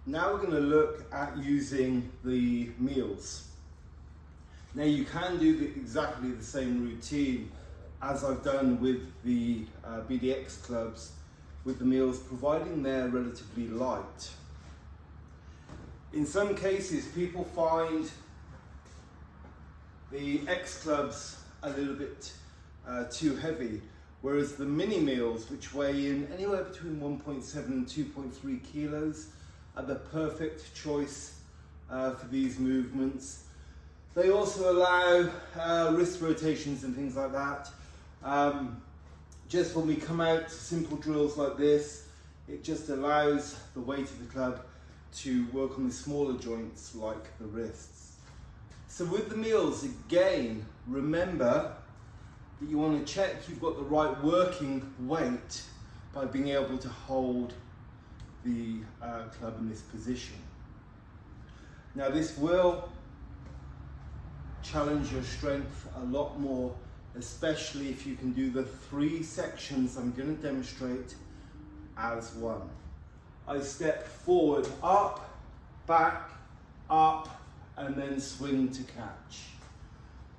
Now we're going to look at using the MEELS. Now you can do exactly the same routine as I've done with the BDX clubs with the MEELS, providing they're relatively light. In some cases people find the X clubs a little bit too heavy, whereas the mini MEELS, which weigh in anywhere between 1.7 and 2.3 kilos, are the perfect choice for these movements. They also allow wrist rotations and things like that. Just when we come out to simple drills like this, it just allows the weight of the club to work on the smaller joints like the wrists. So with the MEELS, again, remember that you want to check you've got the right working weight by being able to hold the club in this position. Now this will challenge your strength a lot more, especially if you can do the 3 sections I'm going to demonstrate as one. I step forward, up, back, up, and then swing to catch.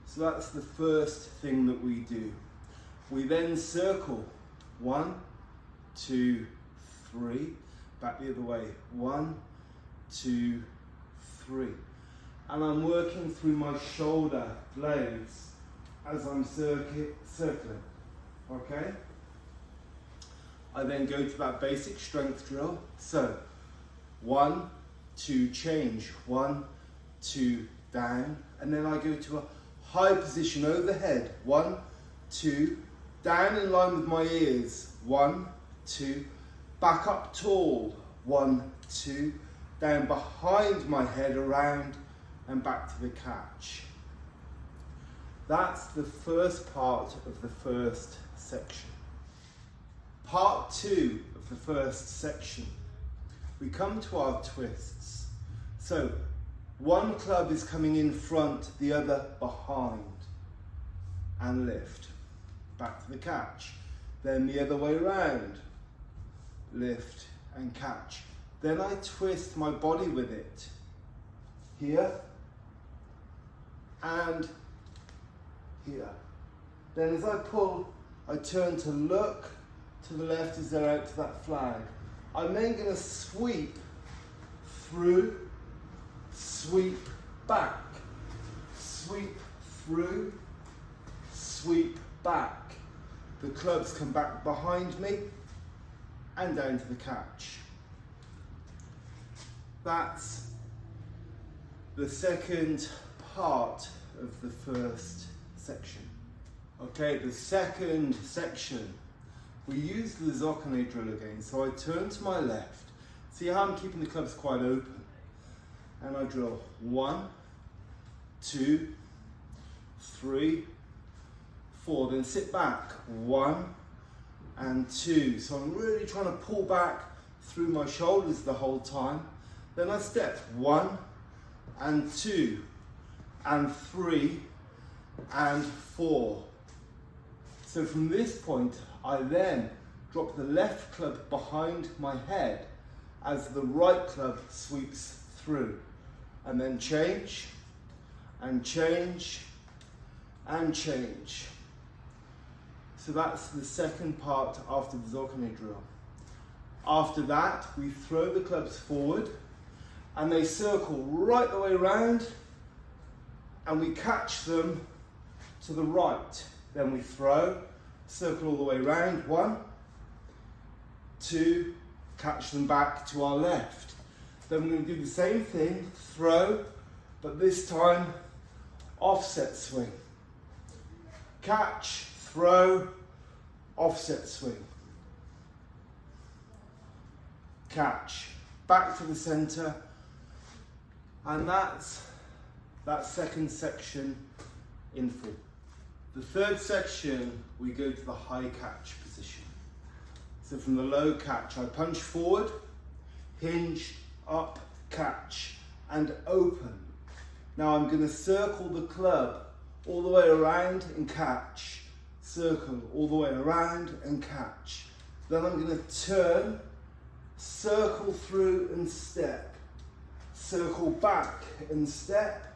So that's the first thing that we do. We then circle 1, 2, 3, back the other way, 1, 2, 3. And I'm working through my shoulder blades as I'm circling, okay? I then go to that basic strength drill. So 1, 2, change, 1, 2, down, and then I go to a high position overhead, 1, 2, down in line with my ears, 1, 2, back up tall, 1, 2, down behind my head, around and back to the catch. That's the first part of the first section. Part 2 of the first section, we come to our twists. So one club is coming in front, the other behind, and lift, back to the catch. Then the other way around, lift and catch. Then I twist my body with it, here and here. Then as I pull, I turn to look to the left as they're out to that flag. I'm then going to sweep through, sweep back, sweep through, sweep back. The clubs come back behind me and down to the catch. That's the second part of the first section. Okay, the second section, we use the Zokane drill again. So I turn to my left. See how I'm keeping the clubs quite open? And I drill 1, 2, 3, 4. Then sit back, 1 and 2. So I'm really trying to pull back through my shoulders the whole time. Then I step 1 and 2 and 3 and 4. So from this point, I then drop the left club behind my head as the right club sweeps through, and then change and change and change. So that's the second part after the Zokane drill. After that, we throw the clubs forward and they circle right the way around, and we catch them to the right. Then we throw, circle all the way around, 1, 2, catch them back to our left. Then we're going to do the same thing, throw, but this time offset swing. Catch, throw, offset swing. Catch, back to the center, and that's that second section in full. The third section, we go to the high catch position. So from the low catch, I punch forward, hinge, up, catch, and open. Now I'm going to circle the club all the way around and catch, circle all the way around and catch. Then I'm going to turn, circle through and step. circle back and step,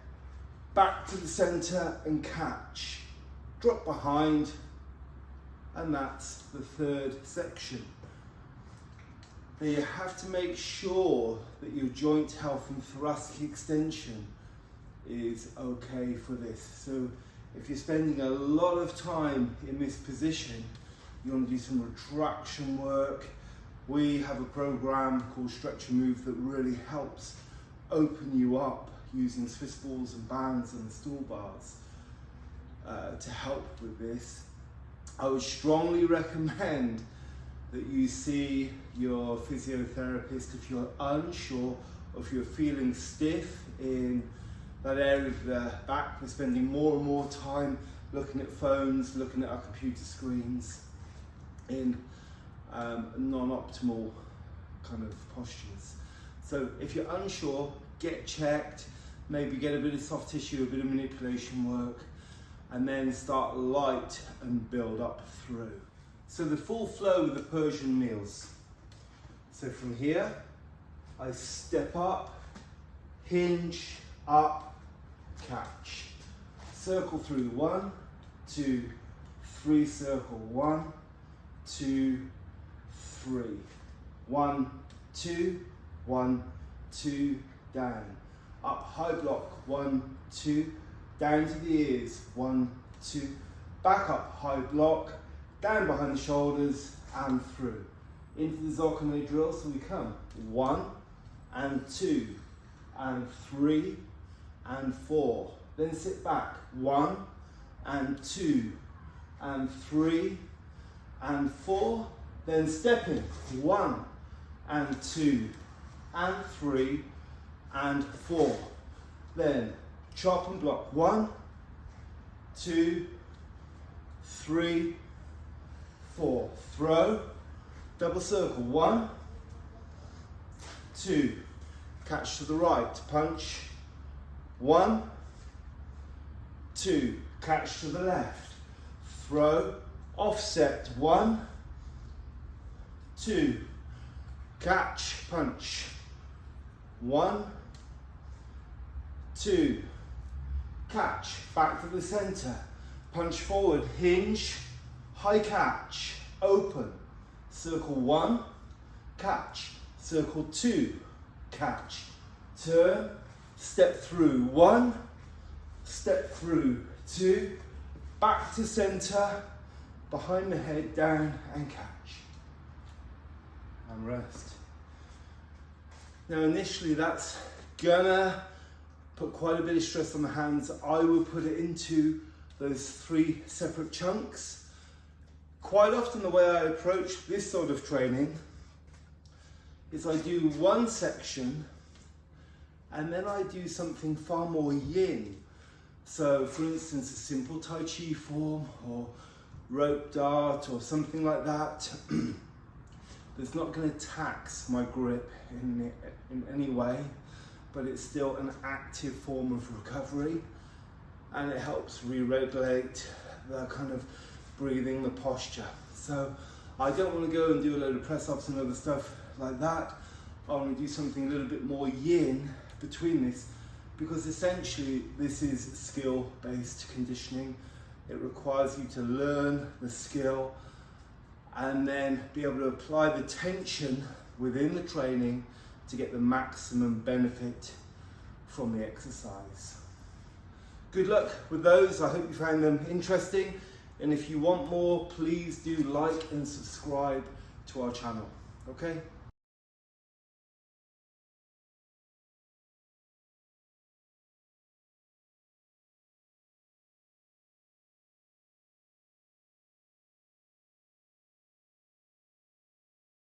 back to the center and catch, drop behind, and that's the third section. Now you have to make sure that your joint health and thoracic extension is okay for this. So if you're spending a lot of time in this position, you want to do some retraction work. We have a program called Stretch and Move that really helps open you up using Swiss balls and bands and stool bars to help with this. I would strongly recommend that you see your physiotherapist if you're unsure, or if you're feeling stiff in that area of the back. We're spending more and more time looking at phones, looking at our computer screens in non-optimal kind of postures. So if you're unsure, get checked, maybe get a bit of soft tissue, a bit of manipulation work, and then start light and build up through. So the full flow with the Persian MEELS. So from here, I step up, hinge, up, catch. Circle through 1, 2, 3, circle 1, 2, 3. 1, 2, 1, 2, down. Up, high block, 1, 2, down to the ears, 1, 2. Back up, high block, down behind the shoulders and through. Into the Zocchino drill, so we come 1 and 2 and 3 and 4. Then sit back, 1 and 2 and 3 and 4. Then step in, 1 and 2 and 3 and 4. Then chop and block, 1, 2, 3, 4. Throw, double circle, 1, 2, catch to the right, punch, 1, 2, catch to the left, throw, offset, 1, 2, catch, punch, 1, 2, catch, back to the center, punch forward, hinge, high catch, open, circle 1, catch, circle 2, catch, turn, step through 1, step through 2, back to center, behind the head, down and catch. And rest. Now initially that's gonna put quite a bit of stress on the hands. I will put it into those 3 separate chunks. Quite often the way I approach this sort of training is I do one section and then I do something far more yin. So for instance, a simple Tai Chi form or rope dart or something like that. It's not going to tax my grip in any way, but it's still an active form of recovery, and it helps re-regulate the kind of breathing, the posture. So I don't want to go and do a load of press-ups and other stuff like that. I want to do something a little bit more yin between this, because essentially this is skill-based conditioning. It requires you to learn the skill and then be able to apply the tension within the training to get the maximum benefit from the exercise. Good luck with those. I hope you found them interesting, and if you want more, please do like and subscribe to our channel. Okay?